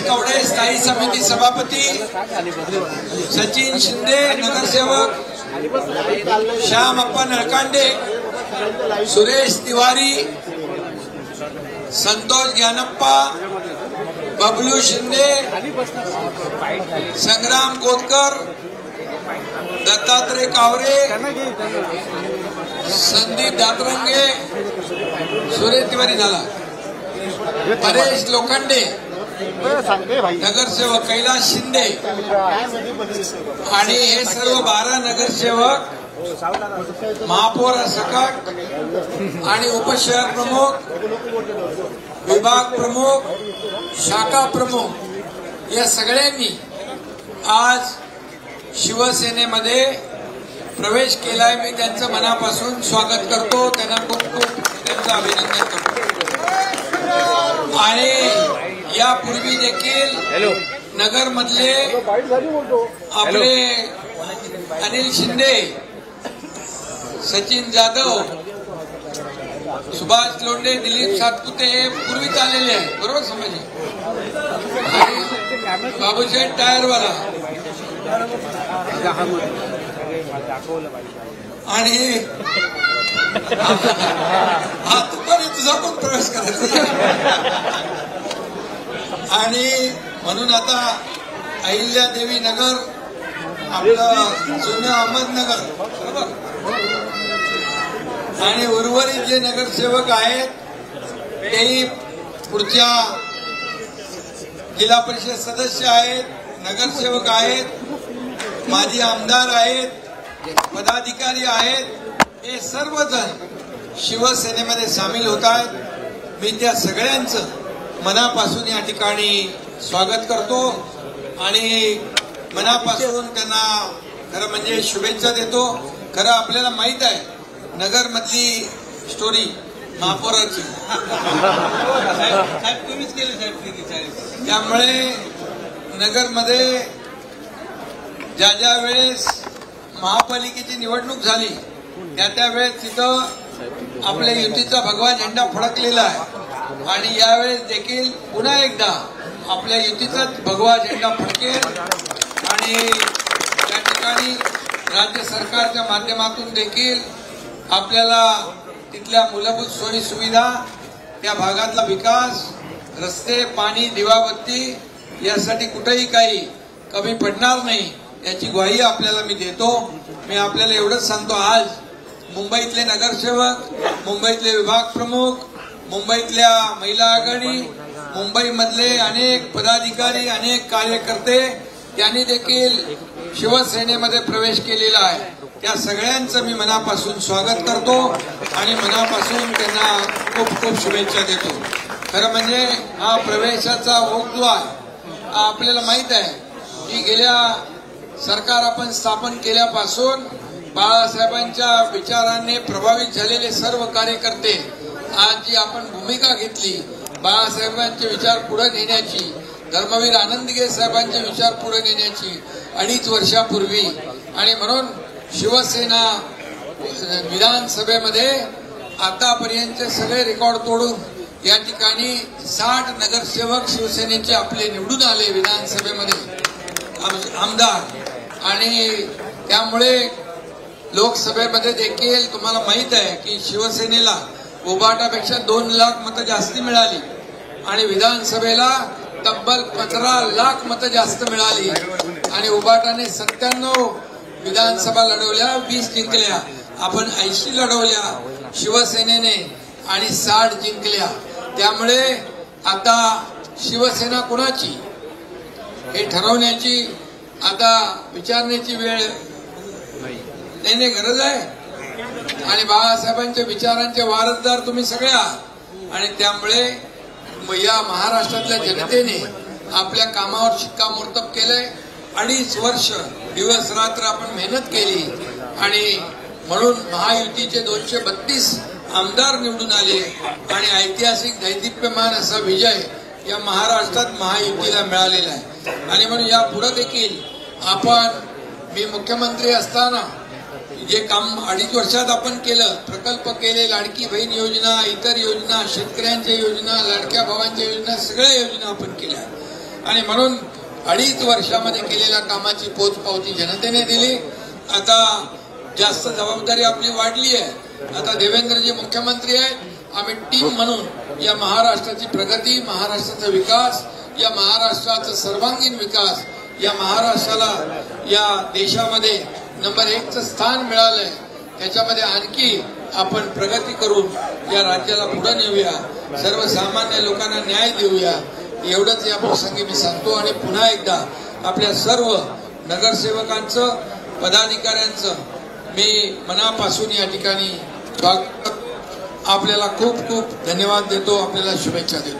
कवडे स्थायी समिती सभापती, सचिन शिंदे नगरसेवक, श्याम अप्पा नळकांडे, सुरेश तिवारी, संतोष ज्ञानप्पा, बबलू शिंदे, संग्राम कोतकर, दत्तात्रय कावरे, संदीप दातरंगे, सुरेश तिवारी झाला, परेश लोखंडे नगरसेवक, कैलास शिंदे आणि हे सर्व 12 नगरसेवक, महापौर सकट आणि उपशहर प्रमुख, विभाग प्रमुख, शाखा प्रमुख या सगळ्यांनी आज शिवसेनेमध्ये प्रवेश केलाय. मी त्यांचं मनापासून स्वागत करतो, त्यांना खूप खूप त्यांचं अभिनंदन करतो. आणि यापूर्वी देखील नगर मधले आपले अनिल शिंदे, सचिन जाधव, सुभाष लोंढे, दिलीप सातपुते हे पूर्वीच आलेले आहेत, बरोबर समजले. आणि बाबूशेठ टायरवाला आणि हा दुपारी तुझा पण प्रवेश करायचा. आणि म्हणून आता अहिल्यादेवी नगर, आपलं जुनं अहमदनगर, बरोबर, आणि उर्वरित जे नगरसेवक आहेत तेही पुढच्या जिल्हा परिषद सदस्य आहेत, नगरसेवक आहेत, माजी आमदार आहेत, पदाधिकारी आहेत, हे सर्वजण शिवसेनेमध्ये सामील होत आहेत. मी त्या सगळ्यांचं मनापासून या ठिकाणी स्वागत करतो आणि मनापासून त्यांना खरं म्हणजे शुभेच्छा देतो. खरं आपल्याला माहित आहे नगर मधली स्टोरी महापौराची, त्यामुळे नगर मध्ये ज्या वेळेस महापालिकेची निवडणूक झाली त्या वेळेस तिथं आपल्या युतीचा भगवा झेंडा फडकलेला आहे आणि यावेळेस देखील पुन्हा एकदा आपल्या युतीचाच भगवा झेंडा फडकेल आणि त्या ठिकाणी राज्य सरकारच्या माध्यमातून देखील आपल्याला तिथल्या मूलभूत सोयी सुविधा, त्या भागातला विकास, रस्ते, पाणी, दिवाबत्ती यासाठी कुठेही काही कमी पडणार नाही याची ग्वाही आपल्याला मी देतो. मी आपल्याला एवढंच सांगतो, आज मुंबईतले नगरसेवक, मुंबईतले विभाग प्रमुख, मुंबईतल्या महिला आघाडी, मुंबईमधले अनेक पदाधिकारी, अनेक कार्यकर्ते यांनी देखील शिवसेनेमध्ये प्रवेश केलेला आहे. त्या सगळ्यांचं मी मनापासून स्वागत करतो आणि मनापासून त्यांना खूप खूप शुभेच्छा देतो. खरं म्हणजे हा प्रवेशाचा ओघ जो आहे आपल्याला माहित आहे की गेल्या सरकार आपण स्थापन केल्यापासून बाळासाहेबांच्या विचारांनी प्रभावित झालेले सर्व कार्यकर्ते आज जी आपण भूमिका घेतली बाळासाहेबांचे विचार पुढे नेण्याची, धर्मवीर आनंदगे साहेबांचे विचार पुढे नेण्याची 2.5 वर्षापूर्वी, आणि म्हणून शिवसेना विधानसभेमध्ये आतापर्यंतचे सगळे रेकॉर्ड तोडून या ठिकाणी 60 नगरसेवक शिवसेनेचे आपले निवडून आले विधानसभेमध्ये आमदार. आणि त्यामुळे लोकसभेमध्ये देखील तुम्हाला माहित आहे की शिवसेनेला उभाटापेक्षा 2 लाख मतं जास्ती मिळाली आणि विधानसभेला तब्बल 15 लाख मतं जास्त मिळाली आणि उभाटाने 97 विधानसभा लढवल्या, 20 जिंकल्या. आपण 80 लढवल्या शिवसेनेने आणि 60 जिंकल्या. त्यामुळे आता शिवसेना कुणाची हे ठरवण्याची आता विचारण्याची वेळ नाही, गरज आहे. आणि बाळासाहेबांच्या विचारांचे वारसदार तुम्ही सगळे आहात आणि त्यामुळे या महाराष्ट्रातल्या जनतेने आपल्या कामावर शिक्कामोर्तब केलंय. 2.5 वर्ष दिवस रात्र आपण मेहनत केली आणि म्हणून महायुतीचे 232 आमदार निवडून आले आणि ऐतिहासिक दैदिप्यमान असा विजय या महाराष्ट्रात महायुतीला मिळालेला आहे. आणि म्हणून यापुढे देखील आपण, मी मुख्यमंत्री असताना जे काम 2.5 वर्षात आपण केलं, प्रकल्प केले, लाडकी बहीण योजना, इतर योजना, शेतकऱ्यांच्या योजना, लाडक्या भावांच्या योजना, सगळ्या योजना आपण केल्या आणि म्हणून 2.5 वर्षामध्ये केलेल्या कामाची पोचपावती जनतेने दिली. आता जास्त जबाबदारी आपली वाढली आहे. आता देवेंद्रजी मुख्यमंत्री आहेत. आम्ही टीम म्हणून या महाराष्ट्राची प्रगती, महाराष्ट्राचा विकास, या महाराष्ट्राचा सर्वांगीण विकास, या महाराष्ट्राला या देशामध्ये नंबर 1चं स्थान मिळालंय, त्याच्यामध्ये आणखी आपण प्रगती करून या राज्याला पुढे नेऊया, सर्वसामान्य लोकांना न्याय देऊया, एवढंच या प्रसंगी मी सांगतो. आणि पुन्हा एकदा आपल्या सर्व नगरसेवकांचं, पदाधिकाऱ्यांचं मी मनापासून या ठिकाणी आपल्याला खूप खूप धन्यवाद देतो. आपल्याला शुभेच्छा देतो.